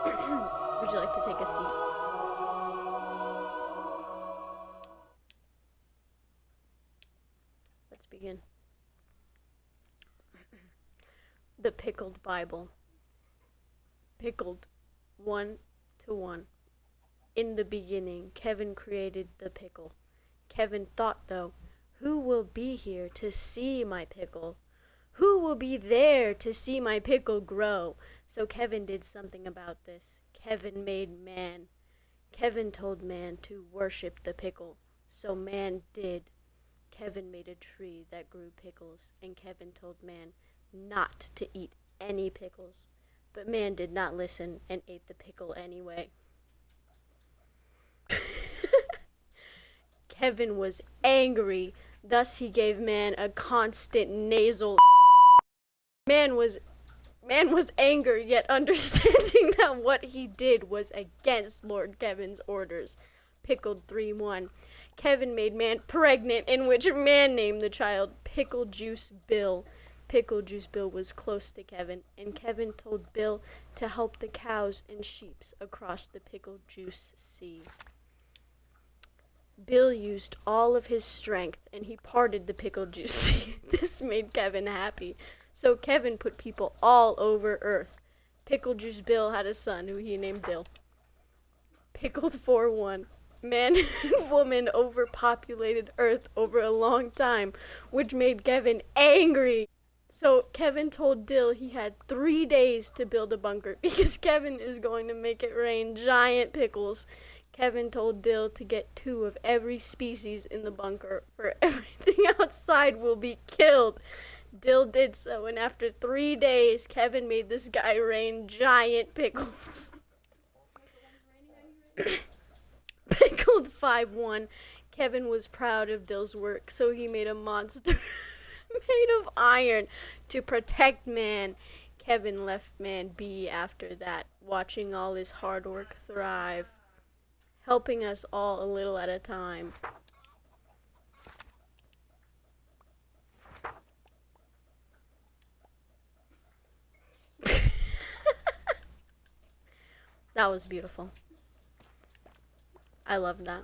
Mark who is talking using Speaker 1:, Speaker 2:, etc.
Speaker 1: Would you like to take a seat? Let's begin. The Pickled Bible. Pickled 1-1. In the beginning, Kevin created the pickle. Kevin thought, though, who will be here to see my pickle? Who will be there to see my pickle grow? So Kevin did something about this. Kevin made man. Kevin told man to worship the pickle. So man did. Kevin made a tree that grew pickles, and Kevin told man not to eat any pickles. But man did not listen and ate the pickle anyway. Kevin was angry, thus he gave man a constant nasal. Man was angry, yet understanding that what he did was against Lord Kevin's orders. Pickled 3-1. Kevin made man pregnant, in which man named the child Pickle Juice Bill. Pickle Juice Bill was close to Kevin, and Kevin told Bill to help the cows and sheeps across the Pickle Juice Sea. Bill used all of his strength, and he parted the Pickle Juice Sea. This made Kevin happy. So Kevin put people all over Earth. Pickle Juice Bill had a son who he named Dill. Pickled 4-1. Man and woman overpopulated Earth over a long time, which made Kevin angry. So Kevin told Dill he had 3 days to build a bunker because Kevin is going to make it rain giant pickles. Kevin told Dill to get 2 of every species in the bunker, for everything outside will be killed. Dill did so, and after 3 days, Kevin made this guy rain giant pickles. Pickled 5-1. Kevin was proud of Dill's work, so he made a monster made of iron to protect man. Kevin left man be after that, watching all his hard work thrive, helping us all a little at a time. That was beautiful. I love that.